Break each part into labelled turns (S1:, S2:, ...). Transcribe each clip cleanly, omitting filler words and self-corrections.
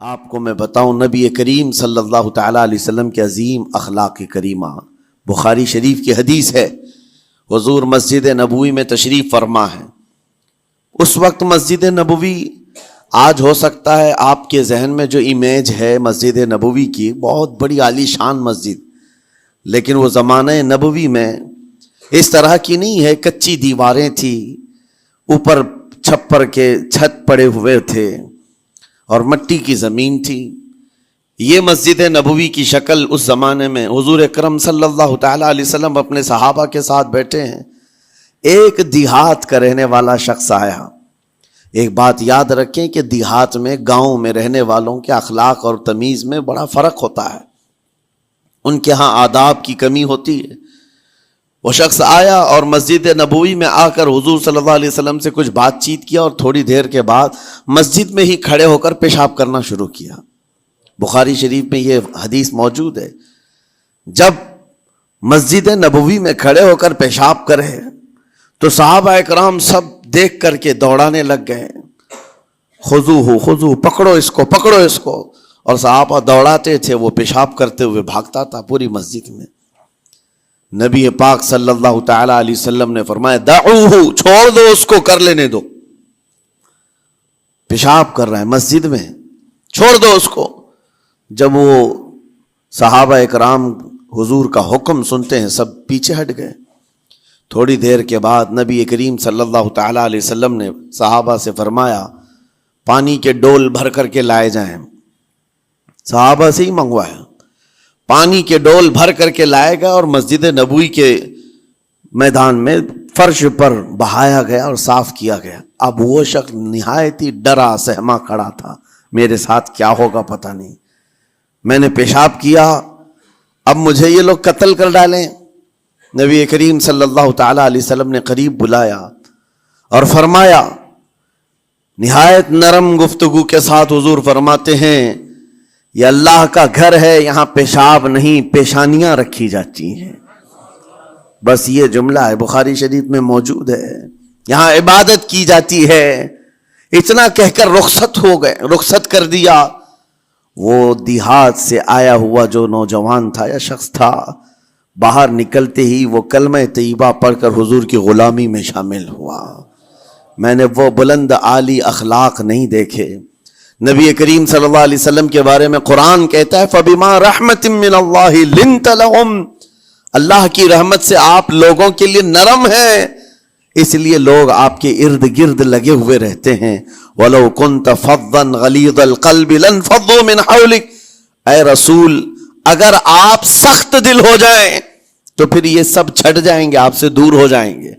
S1: آپ کو میں بتاؤں نبی کریم صلی اللہ تعالیٰ علیہ وسلم کے عظیم اخلاق کریمہ، بخاری شریف کی حدیث ہے، حضور مسجد نبوی میں تشریف فرما ہے۔ اس وقت مسجد نبوی، آج ہو سکتا ہے آپ کے ذہن میں جو امیج ہے مسجد نبوی کی، بہت بڑی عالی شان مسجد، لیکن وہ زمانہ نبوی میں اس طرح کی نہیں ہے۔ کچی دیواریں تھی، اوپر چھپر کے چھت پڑے ہوئے تھے اور مٹی کی زمین تھی۔ یہ مسجد نبوی کی شکل اس زمانے میں حضور اکرم صلی اللہ تعالیٰ علیہ وسلم اپنے صحابہ کے ساتھ بیٹھے ہیں۔ ایک دیہات کا رہنے والا شخص آیا۔ ایک بات یاد رکھیں کہ دیہات میں، گاؤں میں رہنے والوں کے اخلاق اور تمیز میں بڑا فرق ہوتا ہے، ان کے ہاں آداب کی کمی ہوتی ہے۔ وہ شخص آیا اور مسجد نبوی میں آ کر حضور صلی اللہ علیہ وسلم سے کچھ بات چیت کیا، اور تھوڑی دیر کے بعد مسجد میں ہی کھڑے ہو کر پیشاب کرنا شروع کیا۔ بخاری شریف میں یہ حدیث موجود ہے۔ جب مسجد نبوی میں کھڑے ہو کر پیشاب کرے تو صحابہ اکرام سب دیکھ کر کے دوڑانے لگ گئے، خذوہ خذوہ، پکڑو اس کو، پکڑو اس کو، اور صحابہ دوڑاتے تھے، وہ پیشاب کرتے ہوئے بھاگتا تھا پوری مسجد میں۔ نبی پاک صلی اللہ تعالی علیہ وسلم نے فرمایا دعوہ، چھوڑ دو اس کو، کر لینے دو، پیشاب کر رہا ہے مسجد میں، چھوڑ دو اس کو۔ جب وہ صحابہ اکرام حضور کا حکم سنتے ہیں، سب پیچھے ہٹ گئے۔ تھوڑی دیر کے بعد نبی کریم صلی اللہ تعالی علیہ وسلم نے صحابہ سے فرمایا پانی کے ڈول بھر کر کے لائے جائیں۔ صحابہ سے ہی منگوایا، پانی کے ڈول بھر کر کے لائے گا اور مسجد نبوی کے میدان میں فرش پر بہایا گیا اور صاف کیا گیا۔ اب وہ شخص نہایت ہی ڈرا سہما کھڑا تھا، میرے ساتھ کیا ہوگا پتہ نہیں، میں نے پیشاب کیا، اب مجھے یہ لوگ قتل کر ڈالیں۔ نبی کریم صلی اللہ تعالی علیہ وسلم نے قریب بلایا اور فرمایا، نہایت نرم گفتگو کے ساتھ حضور فرماتے ہیں یہ اللہ کا گھر ہے، یہاں پیشاب نہیں پیشانیاں رکھی جاتی ہیں۔ بس یہ جملہ ہے، بخاری شریف میں موجود ہے، یہاں عبادت کی جاتی ہے۔ اتنا کہہ کر رخصت ہو گئے، رخصت کر دیا۔ وہ دیہات سے آیا ہوا جو نوجوان تھا یا شخص تھا، باہر نکلتے ہی وہ کلمہ طیبہ پڑھ کر حضور کی غلامی میں شامل ہوا۔ میں نے وہ بلند عالی اخلاق نہیں دیکھے۔ نبی کریم صلی اللہ علیہ وسلم کے بارے میں قرآن کہتا ہے فَبِمَا رَحْمَةٍ مِّنَ اللَّهِ لِنْتَ لَهُمْ، اللہ کی رحمت سے آپ لوگوں کے لیے نرم ہیں، اس لیے لوگ آپ کے ارد گرد لگے ہوئے رہتے ہیں۔ وَلَوْ كُنْتَ فَظًّا غَلِيظَ الْقَلْبِ لَانْفَضُّوا مِنْ حَوْلِكَ، اے رسول اگر آپ سخت دل ہو جائیں تو پھر یہ سب چھٹ جائیں گے، آپ سے دور ہو جائیں گے۔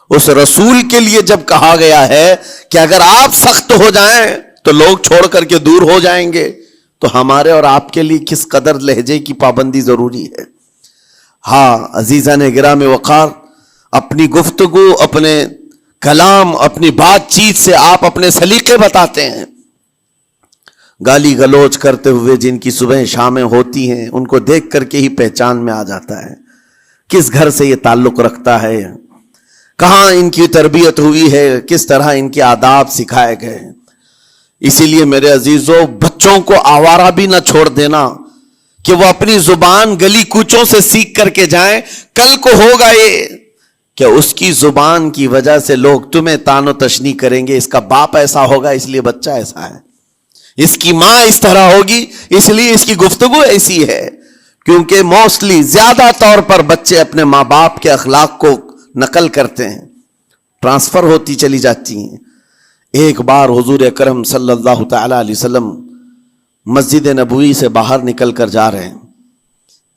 S1: اس رسول کے لیے جب کہا گیا ہے کہ اگر آپ سخت ہو جائیں تو لوگ چھوڑ کر کے دور ہو جائیں گے، تو ہمارے اور آپ کے لیے کس قدر لہجے کی پابندی ضروری ہے۔ ہاں عزیزان گرام وقار، اپنی گفتگو، اپنے کلام، اپنی بات چیت سے آپ اپنے سلیقے بتاتے ہیں۔ گالی گلوچ کرتے ہوئے جن کی صبح شامیں ہوتی ہیں، ان کو دیکھ کر کے ہی پہچان میں آ جاتا ہے کس گھر سے یہ تعلق رکھتا ہے، کہاں ان کی تربیت ہوئی ہے، کس طرح ان کے آداب سکھائے گئے۔ اسی لیے میرے عزیزوں، بچوں کو آوارہ بھی نہ چھوڑ دینا کہ وہ اپنی زبان گلی کوچوں سے سیکھ کر کے جائیں۔ کل کو ہوگا یہ کہ اس کی زبان کی وجہ سے لوگ تمہیں تان و تشنیع کریں گے، اس کا باپ ایسا ہوگا اس لیے بچہ ایسا ہے، اس کی ماں اس طرح ہوگی اس لیے اس کی گفتگو ایسی ہے۔ کیونکہ موسٹلی زیادہ طور پر بچے اپنے ماں باپ کے اخلاق کو نقل کرتے ہیں، ٹرانسفر ہوتی چلی جاتی ہیں۔ ایک بار حضور اکرم صلی اللہ تعالی علیہ وسلم مسجد نبوی سے باہر نکل کر جا رہے ہیں۔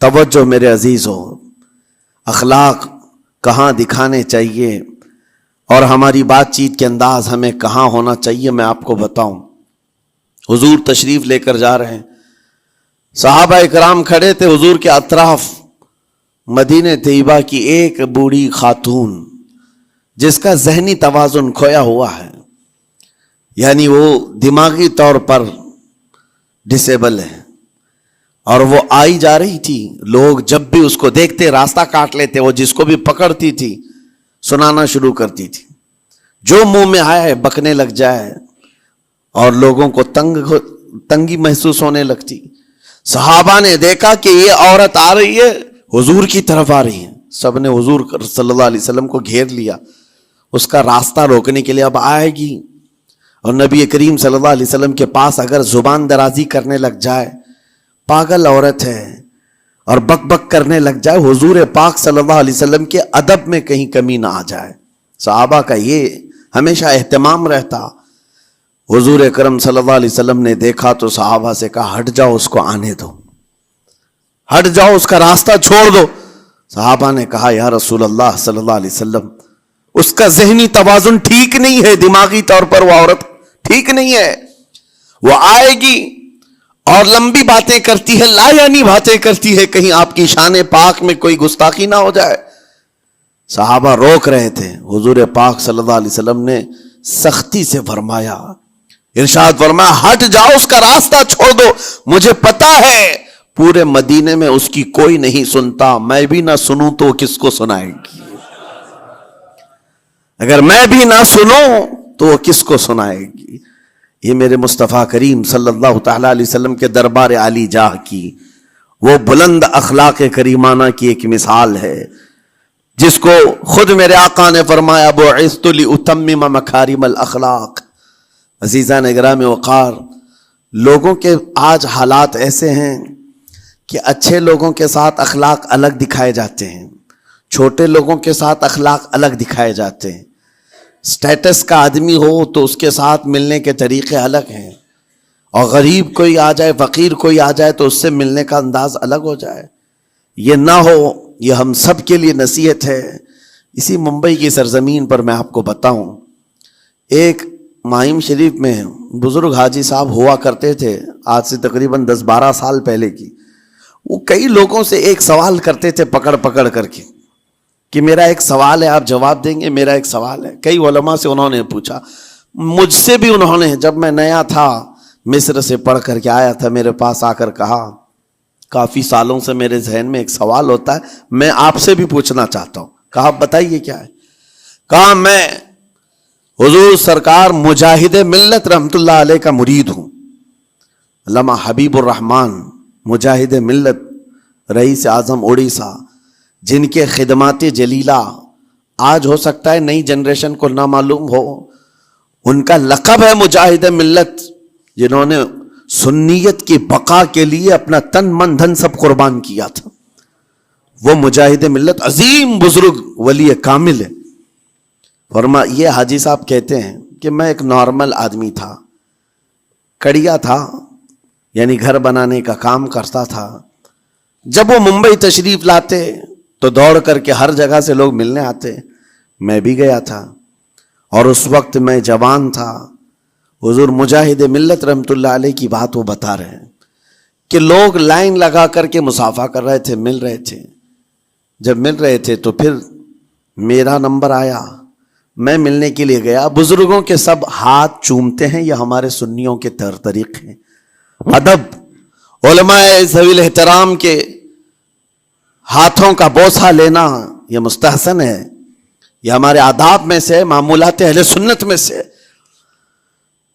S1: توجہ میرے عزیزوں، اخلاق کہاں دکھانے چاہیے اور ہماری بات چیت کے انداز ہمیں کہاں ہونا چاہیے، میں آپ کو بتاؤں۔ حضور تشریف لے کر جا رہے ہیں، صحابہ اکرام کھڑے تھے حضور کے اطراف۔ مدینہ طیبہ کی ایک بوڑھی خاتون جس کا ذہنی توازن کھویا ہوا ہے، یعنی وہ دماغی طور پر ڈسیبل ہے، اور وہ آئی جا رہی تھی۔ لوگ جب بھی اس کو دیکھتے راستہ کاٹ لیتے، وہ جس کو بھی پکڑتی تھی سنانا شروع کرتی تھی، جو منہ میں آئے بکنے لگ جائے اور لوگوں کو تنگ تنگی محسوس ہونے لگتی. صحابہ نے دیکھا کہ یہ عورت آ رہی ہے, حضور کی طرف آ رہی ہے. سب نے حضور صلی اللہ علیہ وسلم کو گھیر لیا, اس کا راستہ روکنے کے لیے. اب آئے گی, اور نبی کریم صلی اللہ علیہ وسلم کے پاس اگر زبان درازی کرنے لگ جائے, پاگل عورت ہے, اور بک بک کرنے لگ جائے, حضور پاک صلی اللہ علیہ وسلم کے ادب میں کہیں کمی نہ آ جائے. صحابہ کا یہ ہمیشہ اہتمام رہتا. حضور اکرم صلی اللہ علیہ وسلم نے دیکھا تو صحابہ سے کہا, ہٹ جاؤ, اس کو آنے دو, ہٹ جاؤ, اس کا راستہ چھوڑ دو. صحابہ نے کہا, یا رسول اللہ صلی اللہ علیہ وسلم, اس کا ذہنی توازن ٹھیک نہیں ہے, دماغی طور پر وہ عورت ٹھیک نہیں ہے. وہ آئے گی اور لمبی باتیں کرتی ہے, لا یعنی باتیں کرتی ہے, کہیں آپ کی شان پاک میں کوئی گستاخی نہ ہو جائے. صحابہ روک رہے تھے. حضور پاک صلی اللہ علیہ وسلم نے سختی سے فرمایا, ارشاد فرمایا, ہٹ جاؤ, اس کا راستہ چھوڑ دو. مجھے پتا ہے پورے مدینے میں اس کی کوئی نہیں سنتا, میں بھی نہ سنوں تو کس کو سنائے گی؟ اگر میں بھی نہ سنوں تو وہ کس کو سنائے گی؟ یہ میرے مصطفیٰ کریم صلی اللہ تعالی علیہ وسلم کے دربار عالی جاہ کی وہ بلند اخلاق کریمانہ کی ایک مثال ہے, جس کو خود میرے آقا نے فرمایا, بعثت لأتمم مکارم الاخلاق. عزیزان اکرام وقار, لوگوں کے آج حالات ایسے ہیں کہ اچھے لوگوں کے ساتھ اخلاق الگ دکھائے جاتے ہیں, چھوٹے لوگوں کے ساتھ اخلاق الگ دکھائے جاتے ہیں. سٹیٹس کا آدمی ہو تو اس کے ساتھ ملنے کے طریقے الگ ہیں, اور غریب کوئی آ جائے, فقیر کوئی آ جائے تو اس سے ملنے کا انداز الگ ہو جائے. یہ نہ ہو, یہ ہم سب کے لیے نصیحت ہے. اسی ممبئی کی سرزمین پر میں آپ کو بتاؤں, ایک ماہم شریف میں بزرگ حاجی صاحب ہوا کرتے تھے, آج سے تقریباً 10-12 سال پہلے کی. وہ کئی لوگوں سے ایک سوال کرتے تھے پکڑ پکڑ کر کے, کہ میرا ایک سوال ہے, آپ جواب دیں گے, میرا ایک سوال ہے. کئی علماء سے انہوں نے پوچھا, مجھ سے بھی انہوں نے, جب میں نیا تھا مصر سے پڑھ کر کے آیا تھا, میرے پاس آ کر کہا, کافی سالوں سے میرے ذہن میں ایک سوال ہوتا ہے, میں آپ سے بھی پوچھنا چاہتا ہوں. کہا بتائیے کیا ہے؟ کہا میں حضور سرکار مجاہد ملت رحمت اللہ علیہ کا مرید ہوں. علامہ حبیب الرحمن مجاہد ملت رئیس اعظم اڑیسہ, جن کے خدمات جلیلہ آج ہو سکتا ہے نئی جنریشن کو نہ معلوم ہو, ان کا لقب ہے مجاہد ملت, جنہوں نے سنیت کی بقا کے لیے اپنا تن من دھن سب قربان کیا تھا. وہ مجاہد ملت عظیم بزرگ ولی کامل ہے. یہ حاجی صاحب کہتے ہیں کہ میں ایک نارمل آدمی تھا, کڑیا تھا, یعنی گھر بنانے کا کام کرتا تھا. جب وہ ممبئی تشریف لاتے تو دوڑ کر کے ہر جگہ سے لوگ ملنے آتے, میں بھی گیا تھا, اور اس وقت میں جوان تھا. حضور مجاہد ملت رحمت اللہ علیہ کی بات وہ بتا رہے ہیں کہ لوگ لائن لگا کر کے مصافحہ کر رہے تھے, مل رہے تھے. جب مل رہے تھے تو پھر میرا نمبر آیا, میں ملنے کے لیے گیا. بزرگوں کے سب ہاتھ چومتے ہیں, یہ ہمارے سنیوں کے طور طریقے ہیں. ادب, علماء ذوی الاحترام کے ہاتھوں کا بوسہ لینا یہ مستحسن ہے, یہ ہمارے آداب میں سے, معمولات اہل سنت میں سے.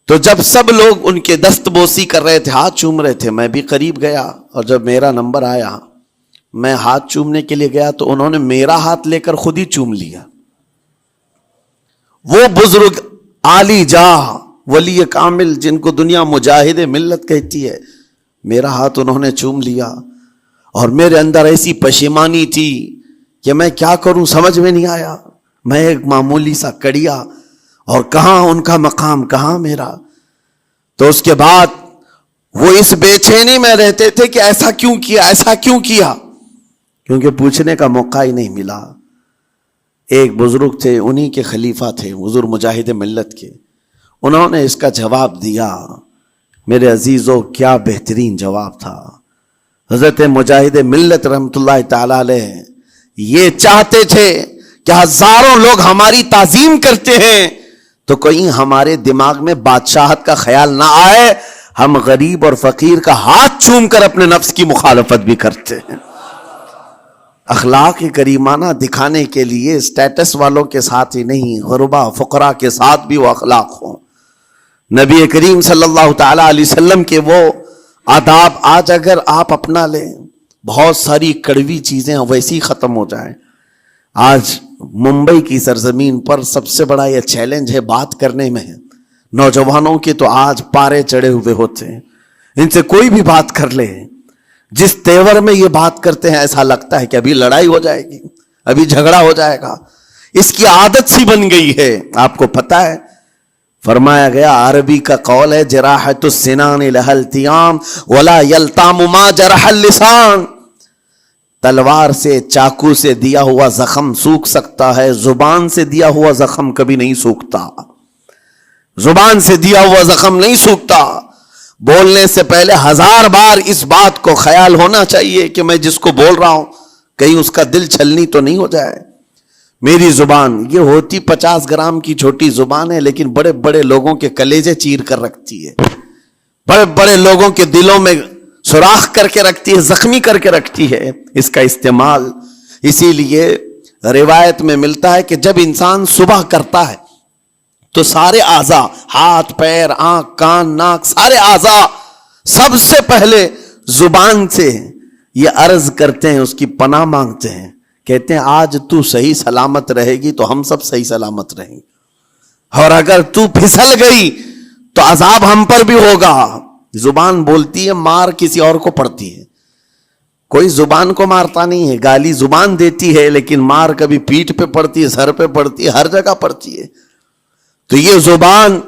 S1: تو جب سب لوگ ان کے دست بوسی کر رہے تھے, ہاتھ چوم رہے تھے, میں بھی قریب گیا, اور جب میرا نمبر آیا میں ہاتھ چومنے کے لیے گیا تو انہوں نے میرا ہاتھ لے کر خود ہی چوم لیا. وہ بزرگ عالی جاہ ولی کامل جن کو دنیا مجاہد ملت کہتی ہے, میرا ہاتھ انہوں نے چوم لیا. اور میرے اندر ایسی پشیمانی تھی کہ میں کیا کروں سمجھ میں نہیں آیا. میں ایک معمولی سا کڑیا, اور کہاں ان کا مقام کہاں میرا. تو اس کے بعد وہ اس بے چینی میں رہتے تھے کہ ایسا کیوں کیا, ایسا کیوں کیا, کیونکہ پوچھنے کا موقع ہی نہیں ملا. ایک بزرگ تھے, انہی کے خلیفہ تھے حضور مجاہد ملت کے, انہوں نے اس کا جواب دیا. میرے عزیزو کیا بہترین جواب تھا. حضرت مجاہد ملت رحمت اللہ تعالی علیہ یہ چاہتے تھے کہ ہزاروں لوگ ہماری تعظیم کرتے ہیں تو کہیں ہمارے دماغ میں بادشاہت کا خیال نہ آئے, ہم غریب اور فقیر کا ہاتھ چوم کر اپنے نفس کی مخالفت بھی کرتے ہیں. اخلاق کریمانہ دکھانے کے لیے سٹیٹس والوں کے ساتھ ہی نہیں, غربا فقراء کے ساتھ بھی وہ اخلاق ہوں. نبی کریم صلی اللہ تعالی علیہ وسلم کے وہ آداب آج اگر آپ اپنا لیں، بہت ساری کڑوی چیزیں ویسی ہی ختم ہو جائیں. آج ممبئی کی سرزمین پر سب سے بڑا یہ چیلنج ہے بات کرنے میں. نوجوانوں کے تو آج پارے چڑھے ہوئے ہوتے ہیں، ان سے کوئی بھی بات کر لے، جس تیور میں یہ بات کرتے ہیں ایسا لگتا ہے کہ ابھی لڑائی ہو جائے گی، ابھی جھگڑا ہو جائے گا. اس کی عادت سی بن گئی ہے. آپ کو پتا ہے فرمایا گیا عربی کا قول ہے جراحت السنان لها التیام ولا یلتام ما جرح اللسان. تلوار سے، چاقو سے دیا ہوا زخم سوکھ سکتا ہے، زبان سے دیا ہوا زخم کبھی نہیں سوکھتا. زبان سے دیا ہوا زخم نہیں سوکھتا. بولنے سے پہلے 1000 بار اس بات کو خیال ہونا چاہیے کہ میں جس کو بول رہا ہوں کہیں اس کا دل چھلنی تو نہیں ہو جائے. میری زبان یہ ہوتی 50 گرام کی چھوٹی زبان ہے، لیکن بڑے بڑے لوگوں کے کلیجے چیر کر رکھتی ہے، بڑے بڑے لوگوں کے دلوں میں سوراخ کر کے رکھتی ہے، زخمی کر کے رکھتی ہے اس کا استعمال. اسی لیے روایت میں ملتا ہے کہ جب انسان صبح کرتا ہے تو سارے اعضاء، ہاتھ پیر آنکھ کان ناک، سارے اعضاء سب سے پہلے زبان سے یہ عرض کرتے ہیں، اس کی پناہ مانگتے ہیں، کہتے ہیں آج تو صحیح سلامت رہے گی تو ہم سب صحیح سلامت رہیں گے، اور اگر تو پھسل گئی تو عذاب ہم پر بھی ہوگا. زبان بولتی ہے، مار کسی اور کو پڑتی ہے. کوئی زبان کو مارتا نہیں ہے، گالی زبان دیتی ہے، لیکن مار کبھی پیٹھ پہ پڑتی ہے، سر پہ پڑتی ہے، ہر جگہ پڑتی ہے. تو یہ زبان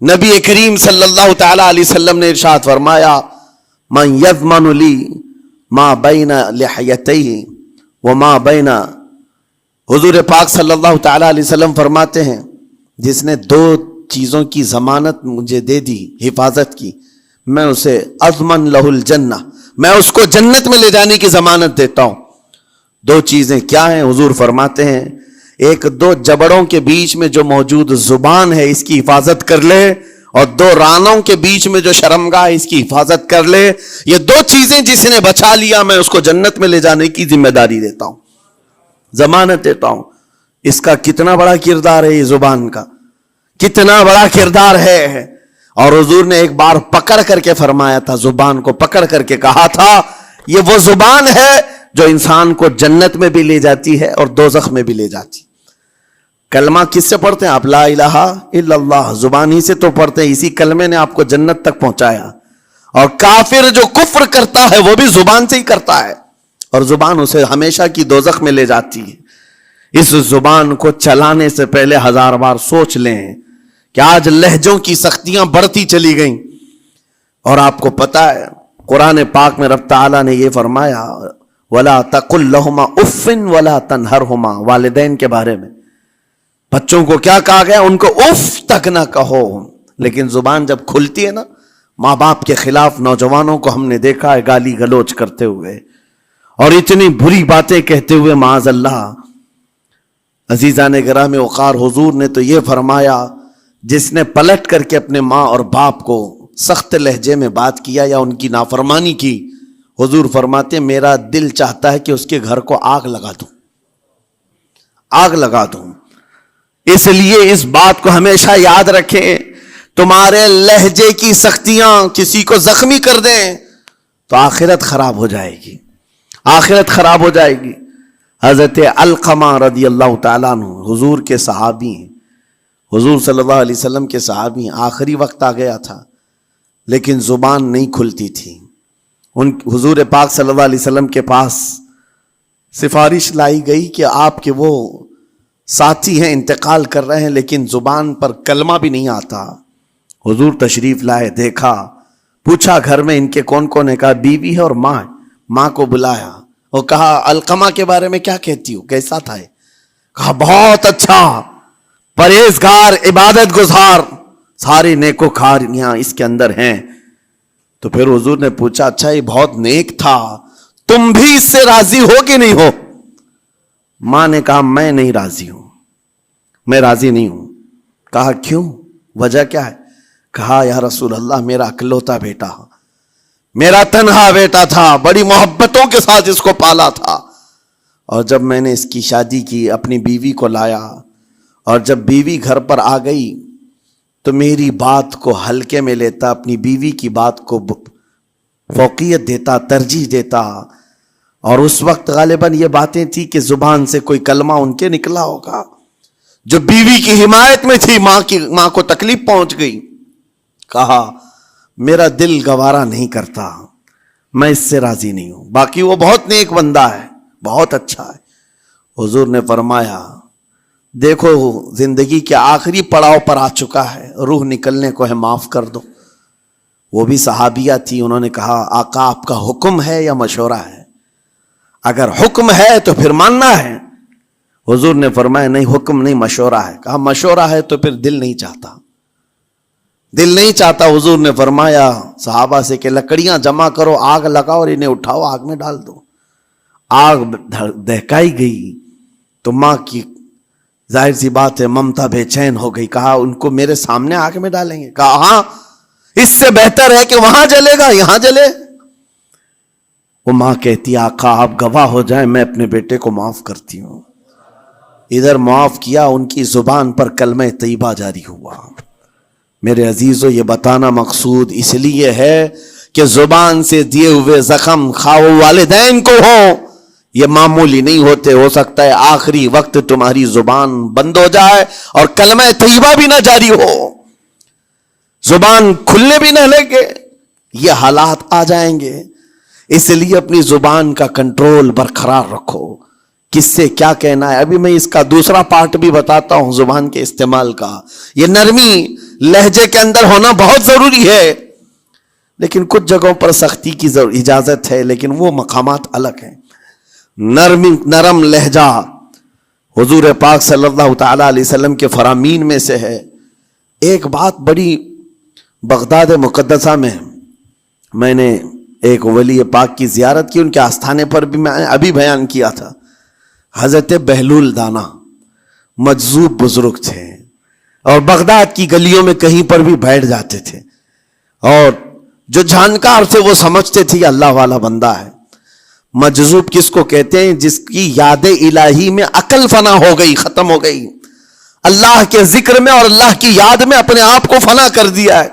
S1: نبی کریم صلی اللہ تعالی علیہ وسلم نے ارشاد فرمایا من یضمن لی ما بین لحیتیہ وما بین، حضور پاک صلی اللہ تعالی علیہ وسلم فرماتے ہیں جس نے 2 چیزوں کی ضمانت مجھے دے دی، حفاظت کی، میں اسے اضمن لہ الجنہ، میں اس کو جنت میں لے جانے کی ضمانت دیتا ہوں. 2 چیزیں کیا ہیں؟ حضور فرماتے ہیں 1-2 جبڑوں کے بیچ میں جو موجود زبان ہے اس کی حفاظت کر لے، اور 2 رانوں کے بیچ میں جو شرمگاہ اس کی حفاظت کر لے. یہ 2 چیزیں جس نے بچا لیا میں اس کو جنت میں لے جانے کی ذمہ داری دیتا ہوں، ضمانت دیتا ہوں. اس کا کتنا بڑا کردار ہے، یہ زبان کا کتنا بڑا کردار ہے. اور حضور نے ایک بار پکڑ کر کے فرمایا تھا، زبان کو پکڑ کر کے کہا تھا یہ وہ زبان ہے جو انسان کو جنت میں بھی لے جاتی ہے اور دوزخ میں بھی لے جاتی. کلمہ کس سے پڑھتے ہیں آپ؟ لا الہ الا اللہ، زبان ہی سے تو پڑھتے ہیں، اسی کلمے نے آپ کو جنت تک پہنچایا. اور کافر جو کفر کرتا ہے وہ بھی زبان سے ہی کرتا ہے، اور زبان اسے ہمیشہ کی دوزخ میں لے جاتی ہے. اس زبان کو چلانے سے پہلے 1000 بار سوچ لیں کہ آج لہجوں کی سختیاں بڑھتی چلی گئیں. اور آپ کو پتا ہے قرآن پاک میں رب تعالیٰ نے یہ فرمایا وَلَا تَقُلْ لَهُمَا اُفٍّ وَلَا تَنْهَرْهُمَا، والدین کے بارے میں بچوں کو کیا کہا گیا؟ ان کو اف تک نہ کہو. لیکن زبان جب کھلتی ہے نا، ماں باپ کے خلاف نوجوانوں کو ہم نے دیکھا ہے گالی گلوچ کرتے ہوئے اور اتنی بری باتیں کہتے ہوئے، معاذ اللہ. عزیزان گرامی وقار، حضور نے تو یہ فرمایا جس نے پلٹ کر کے اپنے ماں اور باپ کو سخت لہجے میں بات کیا یا ان کی نافرمانی کی، حضور فرماتے میرا دل چاہتا ہے کہ اس کے گھر کو آگ لگا دوں، آگ لگا دوں. اس لیے اس بات کو ہمیشہ یاد رکھیں، تمہارے لہجے کی سختیاں کسی کو زخمی کر دیں تو آخرت خراب ہو جائے گی، آخرت خراب ہو جائے گی. حضرت علقمہ رضی اللہ تعالیٰ عنہ حضور کے صحابی ہیں، حضور صلی اللہ علیہ وسلم کے صحابی ہیں. آخری وقت آ گیا تھا لیکن زبان نہیں کھلتی تھی. حضور پاک صلی اللہ علیہ وسلم کے پاس سفارش لائی گئی کہ آپ کے وہ ساتھی ہیں انتقال کر رہے ہیں لیکن زبان پر کلمہ بھی نہیں آتا. حضور تشریف لائے، دیکھا، پوچھا گھر میں ان کے کون کون ہے؟ کہا بیوی ہے اور ماں ہے. ماں کو بلایا اور کہا علقمہ کے بارے میں کیا کہتی ہو، کیسا تھا؟ کہا بہت اچھا، پرہیزگار، عبادت گزار، ساری نیکوکاریاں اس کے اندر ہیں. تو پھر حضور نے پوچھا اچھا یہ بہت نیک تھا، تم بھی اس سے راضی ہو کہ نہیں ہو؟ ماں نے کہا میں نہیں راضی ہوں، میں راضی نہیں ہوں. کہا کیوں، وجہ کیا ہے؟ کہا یا رسول اللہ میرا اکلوتا بیٹا، میرا تنہا بیٹا تھا، بڑی محبتوں کے ساتھ اس کو پالا تھا، اور جب میں نے اس کی شادی کی اپنی بیوی کو لایا، اور جب بیوی گھر پر آ گئی تو میری بات کو ہلکے میں لیتا، اپنی بیوی کی بات کو فوقیت دیتا، ترجیح دیتا. اور اس وقت غالباً یہ باتیں تھی کہ زبان سے کوئی کلمہ ان کے نکلا ہوگا جو بیوی کی حمایت میں تھی. ماں کو تکلیف پہنچ گئی. کہا میرا دل گوارا نہیں کرتا، میں اس سے راضی نہیں ہوں. باقی وہ بہت نیک بندہ ہے، بہت اچھا ہے. حضور نے فرمایا دیکھو زندگی کے آخری پڑاؤ پر آ چکا ہے، روح نکلنے کو ہے، معاف کر دو. وہ بھی صحابیہ تھی. انہوں نے کہا آقا آپ کا حکم ہے یا مشورہ ہے؟ اگر حکم ہے تو پھر ماننا ہے. حضور نے فرمایا نہیں، حکم نہیں، مشورہ ہے. کہا مشورہ ہے تو پھر دل نہیں چاہتا، دل نہیں چاہتا. حضور نے فرمایا صحابہ سے کہ لکڑیاں جمع کرو، آگ لگاؤ اور انہیں اٹھاؤ، آگ میں ڈال دو. آگ دہکائی گئی تو ماں کی ظاہر سی بات ہے ممتا بے چین ہو گئی. کہا ان کو میرے سامنے آگ میں ڈالیں گے؟ کہا ہاں، اس سے بہتر ہے کہ وہاں جلے گا، یہاں جلے. وہ ماں کہتی آقا آپ گواہ ہو جائیں، میں اپنے بیٹے کو معاف کرتی ہوں. ادھر معاف کیا، ان کی زبان پر کلمہ طیبہ جاری ہوا. میرے عزیزو یہ بتانا مقصود اس لیے ہے کہ زبان سے دیے ہوئے زخم خواہ والدین کو ہو، یہ معمولی نہیں ہوتے. ہو سکتا ہے آخری وقت تمہاری زبان بند ہو جائے اور کلمہ طیبہ بھی نہ جاری ہو، زبان کھلنے بھی نہ لگے، یہ حالات آ جائیں گے. اس لیے اپنی زبان کا کنٹرول برقرار رکھو. کس سے کیا کہنا ہے، ابھی میں اس کا دوسرا پارٹ بھی بتاتا ہوں زبان کے استعمال کا. یہ نرمی لہجے کے اندر ہونا بہت ضروری ہے، لیکن کچھ جگہوں پر سختی کی اجازت ہے، لیکن وہ مقامات الگ ہیں. نرم لہجہ حضور پاک صلی اللہ تعالی علیہ وسلم کے فرامین میں سے ہے. ایک بات بڑی بغداد مقدسہ میں نے ایک ولی پاک کی زیارت کی، ان کے آستانے پر بھی میں ابھی بیان کیا تھا. حضرت بہلول دانا مجذوب بزرگ تھے اور بغداد کی گلیوں میں کہیں پر بھی بیٹھ جاتے تھے، اور جو جانکار تھے وہ سمجھتے تھے یہ اللہ والا بندہ ہے. مجذوب کس کو کہتے ہیں؟ جس کی یاد الہی میں عقل فنا ہو گئی، ختم ہو گئی، اللہ کے ذکر میں اور اللہ کی یاد میں اپنے آپ کو فنا کر دیا ہے.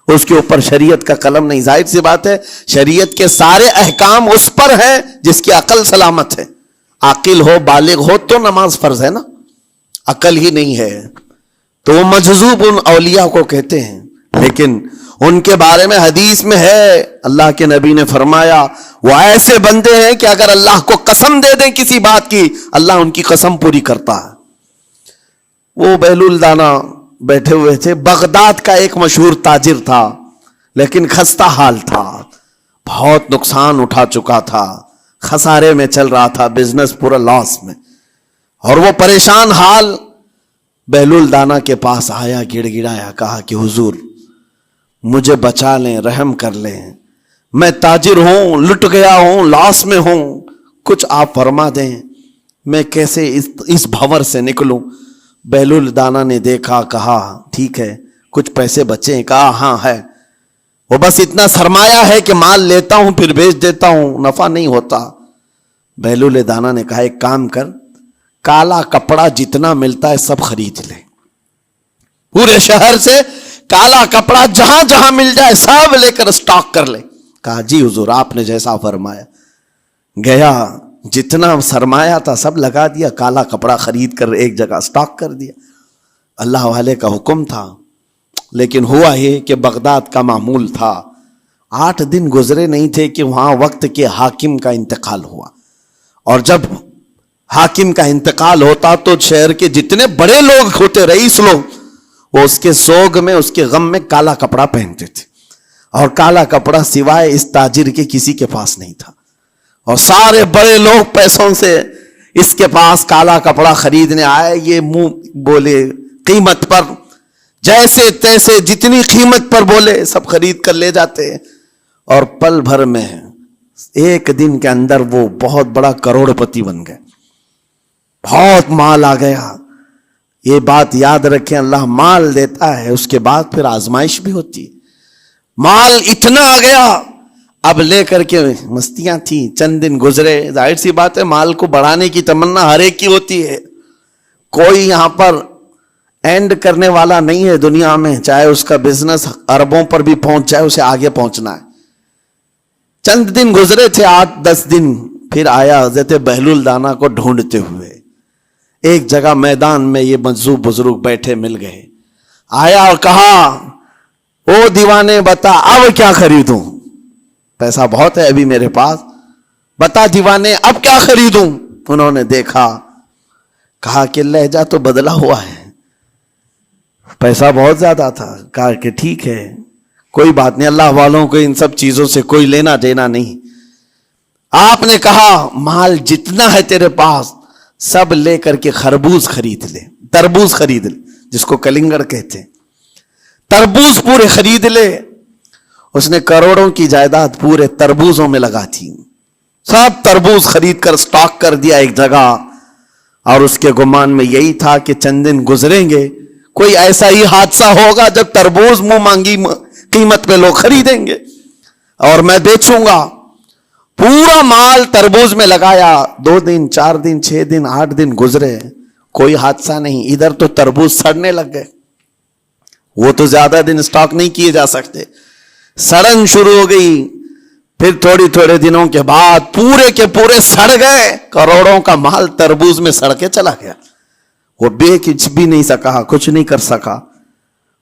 S1: اس کے اوپر شریعت کا قلم نہیں. ظاہر سی بات ہے شریعت کے سارے احکام اس پر ہیں جس کی عقل سلامت ہے. عاقل ہو، بالغ ہو تو نماز فرض ہے نا، عقل ہی نہیں ہے تو وہ مجذوب ان اولیاء کو کہتے ہیں. لیکن ان کے بارے میں حدیث میں ہے، اللہ کے نبی نے فرمایا وہ ایسے بندے ہیں کہ اگر اللہ کو قسم دے دیں کسی بات کی، اللہ ان کی قسم پوری کرتا ہے. وہ بہلول دانا بیٹھے ہوئے تھے. بغداد کا ایک مشہور تاجر تھا، لیکن خستہ حال تھا، بہت نقصان اٹھا چکا تھا، خسارے میں چل رہا تھا، بزنس پورا لاس میں. اور وہ پریشان حال بہلول دانا کے پاس آیا، گڑ گڑایا، کہا کہ حضور مجھے بچا لیں، رحم کر لیں، میں تاجر ہوں، لٹ گیا ہوں، لاس میں ہوں، کچھ آپ فرما دیں، میں کیسے اس بھنور سے نکلوں. بہلول دانا نے دیکھا، کہا ٹھیک ہے کچھ پیسے بچے ہیں؟ کہا ہاں ہے، وہ بس اتنا سرمایہ ہے کہ مال لیتا ہوں پھر بیچ دیتا ہوں، نفع نہیں ہوتا. بہلول دانا نے کہا ایک کام کر، کالا کپڑا جتنا ملتا ہے سب خرید لے، پورے شہر سے کالا کپڑا جہاں جہاں مل جائے سب لے کر اسٹاک کر لے. کہا جی حضور آپ نے جیسا فرمایا. گیا، جتنا سرمایہ تھا سب لگا دیا، کالا کپڑا خرید کر ایک جگہ اسٹاک کر دیا. اللہ والے کا حکم تھا. لیکن ہوا یہ کہ بغداد کا معمول تھا، 8 دن گزرے نہیں تھے کہ وہاں وقت کے حاکم کا انتقال ہوا. اور جب حاکم کا انتقال ہوتا تو شہر کے جتنے بڑے لوگ ہوتے، رئیس لوگ، وہ اس کے سوگ میں، اس کے غم میں کالا کپڑا پہنتے تھے. اور کالا کپڑا سوائے اس تاجر کے کسی کے پاس نہیں تھا. اور سارے بڑے لوگ پیسوں سے اس کے پاس کالا کپڑا خریدنے آئے. یہ منہ بولے قیمت پر، جیسے تیسے جتنی قیمت پر بولے سب خرید کر لے جاتے. اور پل بھر میں، ایک دن کے اندر وہ بہت بڑا کروڑ پتی بن گئے، بہت مال آ گیا. یہ بات یاد رکھیں، اللہ مال دیتا ہے، اس کے بعد پھر آزمائش بھی ہوتی. مال اتنا آ گیا، اب لے کر کے مستیاں تھیں. چند دن گزرے، ظاہر سی بات ہے مال کو بڑھانے کی تمنا ہر ایک کی ہوتی ہے. کوئی یہاں پر اینڈ کرنے والا نہیں ہے دنیا میں، چاہے اس کا بزنس اربوں پر بھی پہنچ جائے، اسے آگے پہنچنا ہے. چند دن گزرے تھے، 8-10 دن، پھر آیا حضرت بہلول دانا کو ڈھونڈتے ہوئے. ایک جگہ میدان میں یہ مجذوب بزرگ بیٹھے مل گئے. آیا اور کہا، او دیوانے بتا اب کیا خریدوں؟ پیسہ بہت ہے ابھی میرے پاس، بتا دیوانے اب کیا خریدوں؟ انہوں نے دیکھا، کہا کہ لہجہ تو بدلا ہوا ہے، پیسہ بہت زیادہ تھا. کہا کہ ٹھیک ہے کوئی بات نہیں، اللہ والوں کو ان سب چیزوں سے کوئی لینا دینا نہیں. آپ نے کہا مال جتنا ہے تیرے پاس سب لے کر کے خربوز خرید لے، تربوز خرید لے، جس کو کلنگڑ کہتے ہیں، تربوز پورے خرید لے. اس نے کروڑوں کی جائیداد پورے تربوزوں میں لگا تھی، سب تربوز خرید کر سٹاک کر دیا ایک جگہ. اور اس کے گمان میں یہی تھا کہ چند دن گزریں گے، کوئی ایسا ہی حادثہ ہوگا جب تربوز منہ مانگی قیمت پہ لوگ خریدیں گے اور میں بیچوں گا. پورا مال تربوز میں لگایا. 2 دن 4 دن 6 دن 8 دن گزرے، کوئی حادثہ نہیں. ادھر تو تربوز سڑنے لگ گئے، وہ تو زیادہ دن سٹاک نہیں کیے جا سکتے، سڑن شروع ہو گئی. پھر تھوڑے دنوں کے بعد پورے کے پورے سڑ گئے. کروڑوں کا مال تربوز میں سڑ کے چلا گیا. وہ کچھ بھی نہیں سکا، کچھ نہیں کر سکا.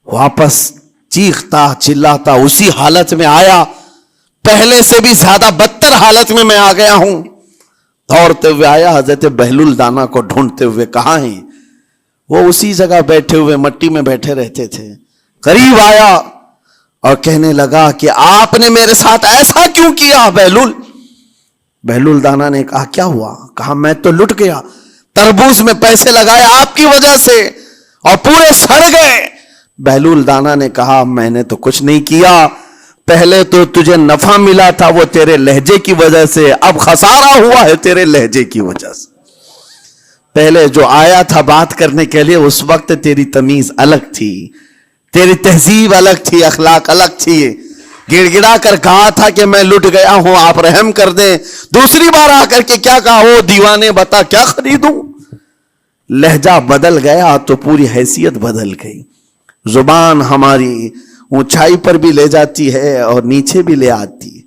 S1: واپس چیختا چلاتا اسی حالت میں آیا، پہلے سے بھی زیادہ بدتر حالت میں آ گیا ہوں. دوڑتے ہوئے آیا، حضرت بہلول دانا کو ڈھونڈتے ہوئے. کہاں ہیں؟ وہ اسی جگہ بیٹھے ہوئے مٹی میں بیٹھے رہتے تھے. قریب آیا اور کہنے لگا کہ آپ نے میرے ساتھ ایسا کیوں کیا بہلول؟ بہلول دانا نے کہا کیا ہوا؟ کہا میں تو لٹ گیا، تربوز میں پیسے لگائے آپ کی وجہ سے اور پورے سڑ گئے. بہلول دانا نے کہا میں نے تو کچھ نہیں کیا، پہلے تو تجھے نفع ملا تھا وہ تیرے لہجے کی وجہ سے، اب خسارہ ہوا ہے تیرے لہجے کی وجہ سے. پہلے جو آیا تھا بات کرنے کے لیے اس وقت تیری تمیز الگ تھی، تیری تہذیب الگ تھی، اخلاق الگ تھی. گڑ گڑا کر کہا تھا کہ میں لٹ گیا ہوں آپ رحم کر دیں. دوسری بار آ کر کے کیا کہا؟ او دیوانے بتا کیا خریدوں؟ لہجہ بدل گیا تو پوری حیثیت بدل گئی. زبان ہماری اونچائی پر بھی لے جاتی ہے اور نیچے بھی لے آتی ہے.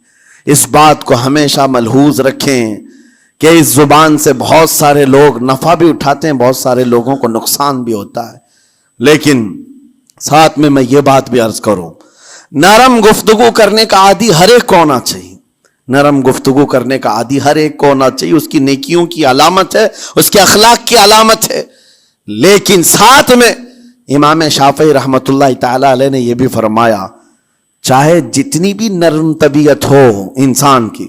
S1: اس بات کو ہمیشہ ملحوظ رکھیں کہ اس زبان سے بہت سارے لوگ نفع بھی اٹھاتے ہیں، بہت سارے لوگوں کو نقصان بھی ہوتا ہے. لیکن ساتھ میں یہ بات بھی عرض کروں، نرم گفتگو کرنے کا عادی ہر ایک کو ہونا چاہیے. نرم گفتگو کرنے کا عادی ہر ایک کو ہونا چاہیے، اس کی نیکیوں کی علامت ہے، اس کے اخلاق کی علامت ہے. لیکن ساتھ میں امام شافعی رحمت اللہ تعالی علیہ نے یہ بھی فرمایا، چاہے جتنی بھی نرم طبیعت ہو انسان کی،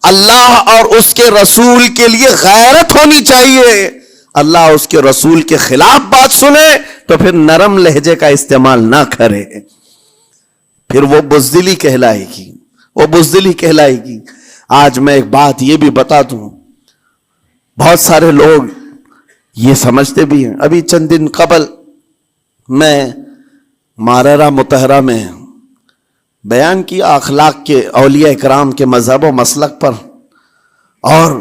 S1: اللہ اور اس کے رسول کے لیے غیرت ہونی چاہیے. اللہ اس کے رسول کے خلاف بات سنے تو پھر نرم لہجے کا استعمال نہ کرے، پھر وہ بزدلی کہلائے گی، وہ بزدلی کہلائے گی. آج میں ایک بات یہ بھی بتا دوں، بہت سارے لوگ یہ سمجھتے بھی ہیں. ابھی چند دن قبل میں ماررہ متحرہ میں بیان کیا اخلاق کے، اولیاء اکرام کے مذہب و مسلک پر، اور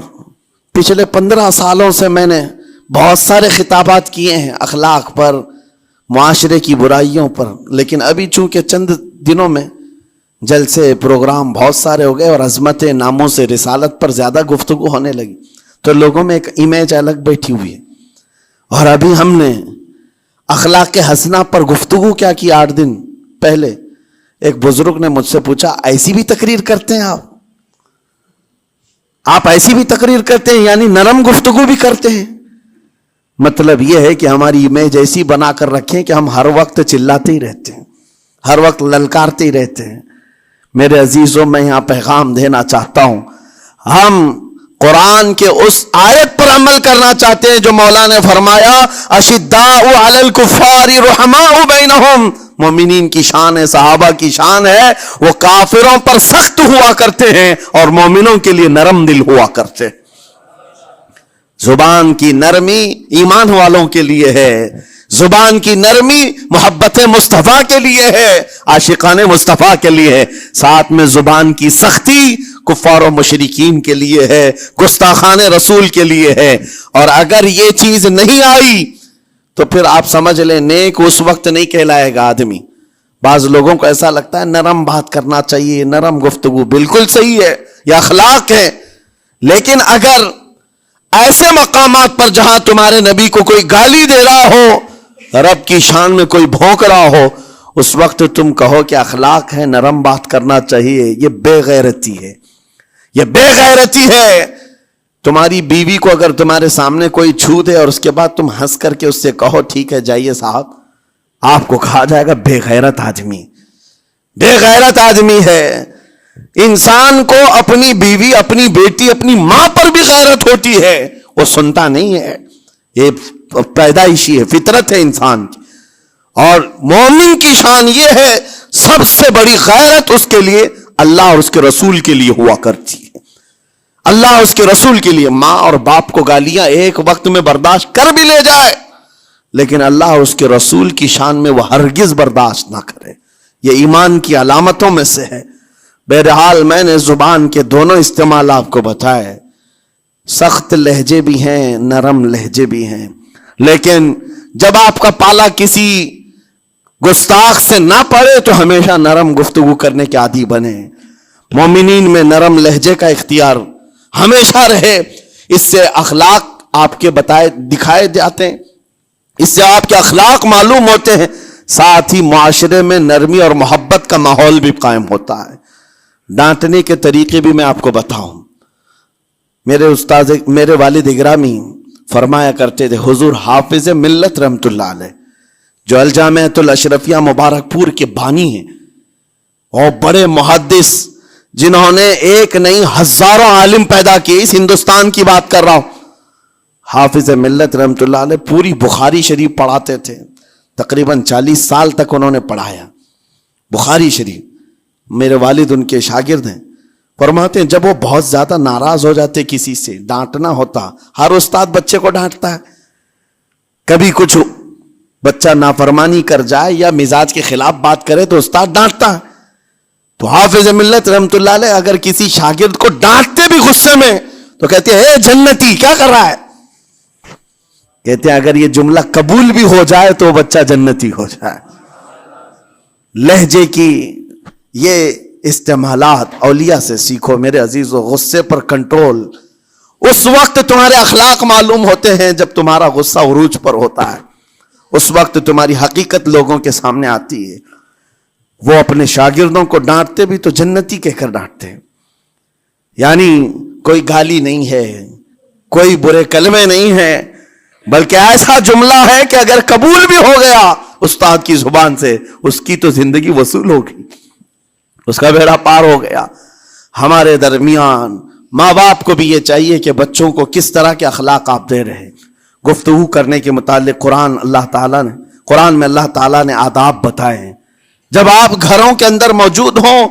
S1: پچھلے 15 سالوں سے میں نے بہت سارے خطابات کیے ہیں اخلاق پر، معاشرے کی برائیوں پر. لیکن ابھی چونکہ چند دنوں میں جلسے پروگرام بہت سارے ہو گئے اور عظمت ناموں سے رسالت پر زیادہ گفتگو ہونے لگی، تو لوگوں میں ایک امیج الگ بیٹھی ہوئی ہے. اور ابھی ہم نے اخلاق حسنہ پر گفتگو کیا کی. 8 دن پہلے ایک بزرگ نے مجھ سے پوچھا ایسی بھی تقریر کرتے ہیں آپ ایسی بھی تقریر کرتے ہیں، یعنی نرم گفتگو بھی کرتے ہیں؟ مطلب یہ ہے کہ ہماری امیج ایسی بنا کر رکھیں کہ ہم ہر وقت چلاتے ہی رہتے ہیں، ہر وقت للکارتے ہی رہتے ہیں. میرے عزیزوں میں یہاں پیغام دینا چاہتا ہوں، ہم قرآن کے اس آیت پر عمل کرنا چاہتے ہیں جو مولا نے فرمایا اشداء علی الکفار رحماء بینہم. مومنین کی شان ہے، صحابہ کی شان ہے، وہ کافروں پر سخت ہوا کرتے ہیں اور مومنوں کے لیے نرم دل ہوا کرتے ہیں. زبان کی نرمی ایمان والوں کے لیے ہے، زبان کی نرمی محبت مصطفیٰ کے لیے ہے، عاشقان مصطفیٰ کے لیے ہے. ساتھ میں زبان کی سختی کفار و مشرکین کے لیے ہے، گستاخان رسول کے لیے ہے. اور اگر یہ چیز نہیں آئی تو پھر آپ سمجھ لیں نیک اس وقت نہیں کہلائے گا آدمی. بعض لوگوں کو ایسا لگتا ہے نرم بات کرنا چاہیے, نرم گفتگو, بالکل صحیح ہے, یہ اخلاق ہے. لیکن اگر ایسے مقامات پر جہاں تمہارے نبی کو کوئی گالی دے رہا ہو, رب کی شان میں کوئی بھونک رہا ہو, اس وقت تم کہو کہ اخلاق ہے, نرم بات کرنا چاہیے, یہ بے غیرتی ہے, یہ بے غیرتی ہے. تمہاری بیوی کو اگر تمہارے سامنے کوئی چھو دے اور اس کے بعد تم ہنس کر کے اس سے کہو ٹھیک ہے جائیے صاحب, آپ کو کہا جائے گا بے غیرت آدمی, بے غیرت آدمی ہے. انسان کو اپنی بیوی, اپنی بیٹی, اپنی ماں پر بھی غیرت ہوتی ہے, وہ سنتا نہیں ہے, یہ پیدائشی ہے, فطرت ہے انسان کی. اور مومن کی شان یہ ہے سب سے بڑی غیرت اس کے لیے اللہ اور اس کے رسول کے لیے ہوا کرتی ہے. اللہ اس کے رسول کے لیے. ماں اور باپ کو گالیاں ایک وقت میں برداشت کر بھی لے جائے, لیکن اللہ اور اس کے رسول کی شان میں وہ ہرگز برداشت نہ کرے. یہ ایمان کی علامتوں میں سے ہے. بہرحال میں نے زبان کے دونوں استعمال آپ کو بتائے. سخت لہجے بھی ہیں, نرم لہجے بھی ہیں, لیکن جب آپ کا پالا کسی گستاخ سے نہ پڑے تو ہمیشہ نرم گفتگو کرنے کے عادی بنے. مومنین میں نرم لہجے کا اختیار ہمیشہ رہے. اس سے اخلاق آپ کے بتائے دکھائے جاتے ہیں, اس سے آپ کے اخلاق معلوم ہوتے ہیں, ساتھ ہی معاشرے میں نرمی اور محبت کا ماحول بھی قائم ہوتا ہے. ڈانٹنے کے طریقے بھی میں آپ کو بتاؤں. میرے استاد, میرے والد گرامی فرمایا کرتے تھے, حضور حافظ ملت رحمت اللہ علیہ جو الجامعۃ الاشرفیہ مبارک پور کے بانی ہیں اور بڑے محدث جنہوں نے ایک نہیں ہزاروں عالم پیدا کیے, اس ہندوستان کی بات کر رہا ہوں. حافظ ملت رحمت اللہ علیہ پوری بخاری شریف پڑھاتے تھے. تقریباً 40 سال تک انہوں نے پڑھایا بخاری شریف. میرے والد ان کے شاگرد ہیں. فرماتے ہیں جب وہ بہت زیادہ ناراض ہو جاتے کسی سے, ڈانٹنا ہوتا, ہر استاد بچے کو ڈانٹتا ہے, کبھی کچھ بچہ نافرمانی کر جائے یا مزاج کے خلاف بات کرے تو استاد ڈانٹتا ہے. تو حافظ ملت رحمت اللہ علیہ اگر کسی شاگرد کو ڈانٹتے بھی غصے میں تو کہتے ہیں اے جنتی کیا کر رہا ہے. کہتے ہیں اگر یہ جملہ قبول بھی ہو جائے تو بچہ جنتی ہو جائے. لہجے کی یہ استعمالات اولیاء سے سیکھو میرے عزیزو. غصے پر کنٹرول اس وقت تمہارے اخلاق معلوم ہوتے ہیں جب تمہارا غصہ عروج پر ہوتا ہے. اس وقت تمہاری حقیقت لوگوں کے سامنے آتی ہے. وہ اپنے شاگردوں کو ڈانٹتے بھی تو جنتی کہہ کر ڈانٹتے ہیں, یعنی کوئی گالی نہیں ہے, کوئی برے کلمے نہیں ہیں, بلکہ ایسا جملہ ہے کہ اگر قبول بھی ہو گیا استاد کی زبان سے, اس کی تو زندگی وصول ہوگی, اس کا بیڑا پار ہو گیا. ہمارے درمیان ماں باپ کو بھی یہ چاہیے کہ بچوں کو کس طرح کے اخلاق آپ دے رہے. گفتگو کرنے کے متعلق قرآن میں اللہ تعالیٰ نے آداب بتائے ہیں. جب آپ گھروں کے اندر موجود ہوں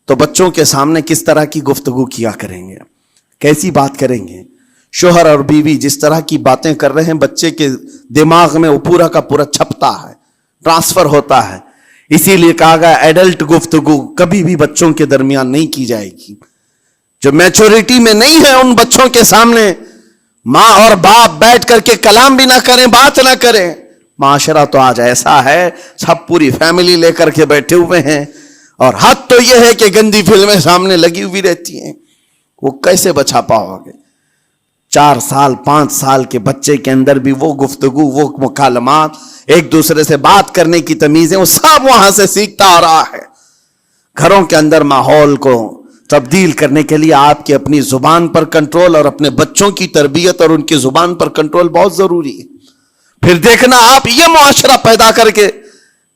S1: تو بچوں کے سامنے کس طرح کی گفتگو کیا کریں گے, کیسی بات کریں گے. شوہر اور بیوی جس طرح کی باتیں کر رہے ہیں بچے کے دماغ میں وہ پورا کا پورا چھپتا ہے, ٹرانسفر ہوتا ہے. اسی لیے کہا گیا ایڈلٹ گفتگو کبھی بھی بچوں کے درمیان نہیں کی جائے گی. جو میچورٹی میں نہیں ہے ان بچوں کے سامنے ماں اور باپ بیٹھ کر کے کلام بھی نہ کریں, بات نہ کریں. معاشرہ تو آج ایسا ہے سب پوری فیملی لے کر کے بیٹھے ہوئے ہیں, اور حد تو یہ ہے کہ گندی فلمیں سامنے لگی ہوئی رہتی ہیں. وہ کیسے بچا پاؤ گے؟ 4 سال 5 سال کے بچے کے اندر بھی وہ گفتگو, وہ مکالمات, ایک دوسرے سے بات کرنے کی تمیزیں, وہ سب وہاں سے سیکھتا آ رہا ہے. گھروں کے اندر ماحول کو تبدیل کرنے کے لیے آپ کی اپنی زبان پر کنٹرول اور اپنے بچوں کی تربیت اور ان کی زبان پر کنٹرول بہت ضروری ہے. پھر دیکھنا آپ یہ معاشرہ پیدا کر کے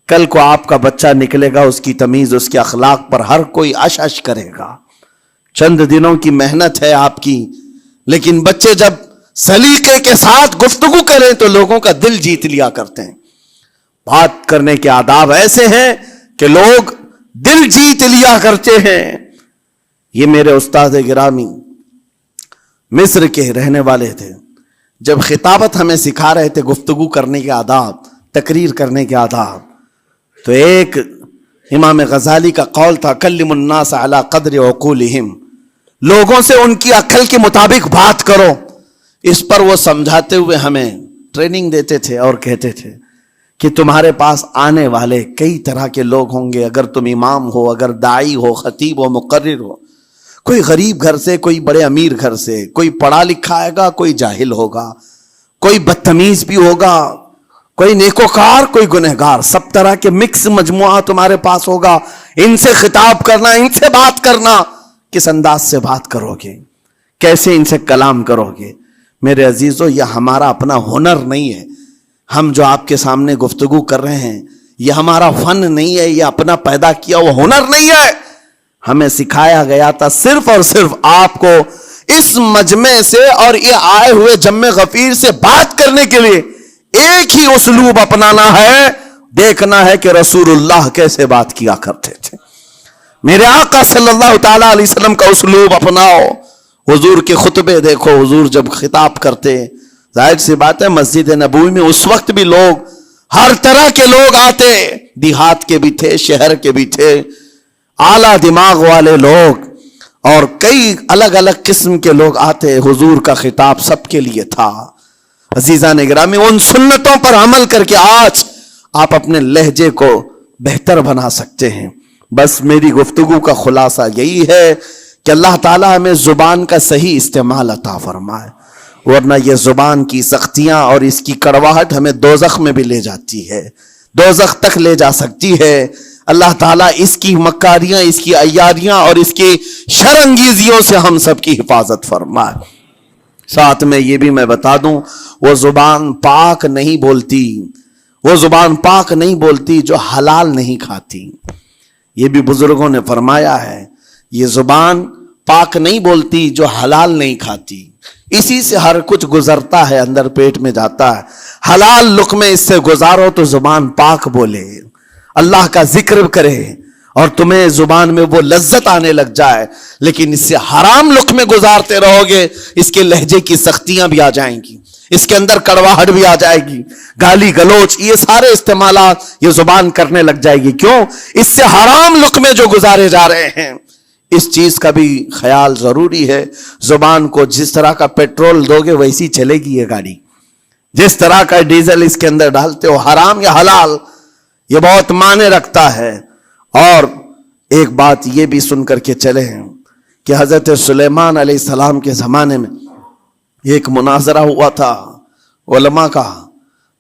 S1: کل کو آپ کا بچہ نکلے گا, اس کی تمیز, اس کے اخلاق پر ہر کوئی اش اش کرے گا. چند دنوں کی محنت ہے آپ کی, لیکن بچے جب سلیقے کے ساتھ گفتگو کریں تو لوگوں کا دل جیت لیا کرتے ہیں. بات کرنے کے آداب ایسے ہیں کہ لوگ دل جیت لیا کرتے ہیں. یہ میرے استاد گرامی مصر کے رہنے والے تھے. جب خطابت ہمیں سکھا رہے تھے گفتگو کرنے کے آداب, تقریر کرنے کے آداب, تو ایک امام غزالی کا قول تھا کلم الناس علی قدر عقولہم, لوگوں سے ان کی عقل کے مطابق بات کرو. اس پر وہ سمجھاتے ہوئے ہمیں ٹریننگ دیتے تھے اور کہتے تھے کہ تمہارے پاس آنے والے کئی طرح کے لوگ ہوں گے، اگر تم امام ہو، اگر داعی ہو، خطیب ہو، مقرر ہو، کوئی غریب گھر سے، کوئی بڑے امیر گھر سے، کوئی پڑھا لکھا آئے گا، کوئی جاہل ہوگا، کوئی بدتمیز بھی ہوگا، کوئی نیکوکار، کوئی گنہگار، سب طرح کے مکس مجموعہ تمہارے پاس ہوگا. ان سے خطاب کرنا، ان سے بات کرنا، کس انداز سے بات کرو گے، کیسے ان سے کلام کرو گے. میرے عزیزو، یہ ہمارا اپنا ہنر نہیں ہے. ہم جو آپ کے سامنے گفتگو کر رہے ہیں یہ ہمارا فن نہیں ہے، یہ اپنا پیدا کیا وہ ہنر نہیں ہے. ہمیں سکھایا گیا تھا صرف اور صرف آپ کو اس مجمع سے اور یہ آئے ہوئے جمع غفیر سے بات کرنے کے لیے ایک ہی اسلوب اپنانا ہے، دیکھنا ہے کہ رسول اللہ کیسے بات کیا کرتے تھے. میرے آقا صلی اللہ تعالی علیہ وسلم کا اسلوب اپناؤ. حضور کے خطبے دیکھو، حضور جب خطاب کرتے، ظاہر سی بات ہے مسجد نبوی میں اس وقت بھی لوگ، ہر طرح کے لوگ آتے، دیہات کے بھی تھے، شہر کے بھی تھے، اعلیٰ دماغ والے لوگ اور کئی الگ الگ قسم کے لوگ آتے. حضور کا خطاب سب کے لیے تھا. عزیزان گرامی، ان سنتوں پر عمل کر کے آج آپ اپنے لہجے کو بہتر بنا سکتے ہیں. بس میری گفتگو کا خلاصہ یہی ہے کہ اللہ تعالیٰ ہمیں زبان کا صحیح استعمال عطا فرمائے، ورنہ یہ زبان کی سختیاں اور اس کی کڑواہٹ ہمیں دوزخ میں بھی لے جاتی ہے، دوزخ تک لے جا سکتی ہے. اللہ تعالیٰ اس کی مکاریاں، اس کی عیاریاں اور اس کی شرانگیزیوں سے ہم سب کی حفاظت فرمائے. ساتھ میں یہ بھی میں بتا دوں، وہ زبان پاک نہیں بولتی، وہ زبان پاک نہیں بولتی جو حلال نہیں کھاتی. یہ بھی بزرگوں نے فرمایا ہے، یہ زبان پاک نہیں بولتی جو حلال نہیں کھاتی. اسی سے ہر کچھ گزرتا ہے، اندر پیٹ میں جاتا ہے. حلال لقمے اس سے گزارو تو زبان پاک بولے، اللہ کا ذکر کرے اور تمہیں زبان میں وہ لذت آنے لگ جائے. لیکن اس سے حرام لقمے گزارتے رہو گے، اس کے لہجے کی سختیاں بھی آ جائیں گی، اس کے اندر کڑواہٹ بھی آ جائے گی، گالی گلوچ، یہ سارے استعمالات یہ زبان کرنے لگ جائے گی. کیوں؟ اس سے حرام لقمے جو گزارے جا رہے ہیں. اس چیز کا بھی خیال ضروری ہے. زبان کو جس طرح کا پیٹرول دو گے ویسی چلے گی یہ گاڑی. جس طرح کا ڈیزل اس کے اندر ڈالتے ہو، حرام یا حلال، یہ بہت معنی رکھتا ہے. اور ایک بات یہ بھی سن کر کے چلے ہیں کہ حضرت سلیمان علیہ السلام کے زمانے میں ایک مناظرہ ہوا تھا علماء کا.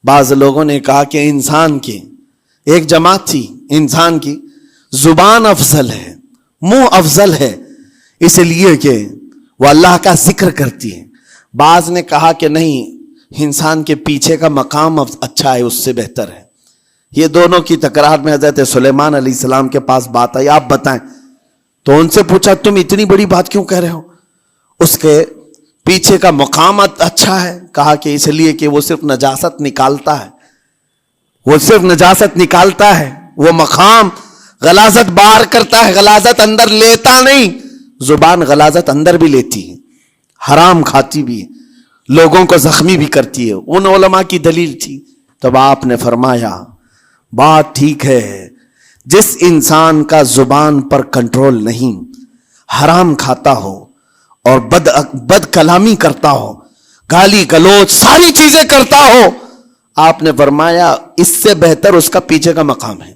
S1: بعض لوگوں نے کہا کہ انسان کی ایک جماعت تھی، انسان کی زبان افضل ہے، منہ افضل ہے، اس لیے کہ وہ اللہ کا ذکر کرتی ہے. بعض نے کہا کہ نہیں، انسان کے پیچھے کا مقام اچھا ہے، اس سے بہتر ہے. یہ دونوں کی تکرار میں حضرت سلیمان علیہ السلام کے پاس بات آئی، آپ بتائیں. تو ان سے پوچھا تم اتنی بڑی بات کیوں کہہ رہے ہو؟ اس کے پیچھے کا مقام اچھا ہے. کہا کہ اس لیے کہ وہ صرف نجاست نکالتا ہے، وہ صرف نجاست نکالتا ہے، وہ مقام غلاظت باہر کرتا ہے، غلاظت اندر لیتا نہیں. زبان غلاظت اندر بھی لیتی ہے، حرام کھاتی بھی ہے، لوگوں کو زخمی بھی کرتی ہے. ان علماء کی دلیل تھی. تب آپ نے فرمایا بات ٹھیک ہے، جس انسان کا زبان پر کنٹرول نہیں، حرام کھاتا ہو اور بد کلامی کرتا ہو، گالی گلوچ ساری چیزیں کرتا ہو، آپ نے فرمایا اس سے بہتر اس کا پیچھے کا مقام ہے.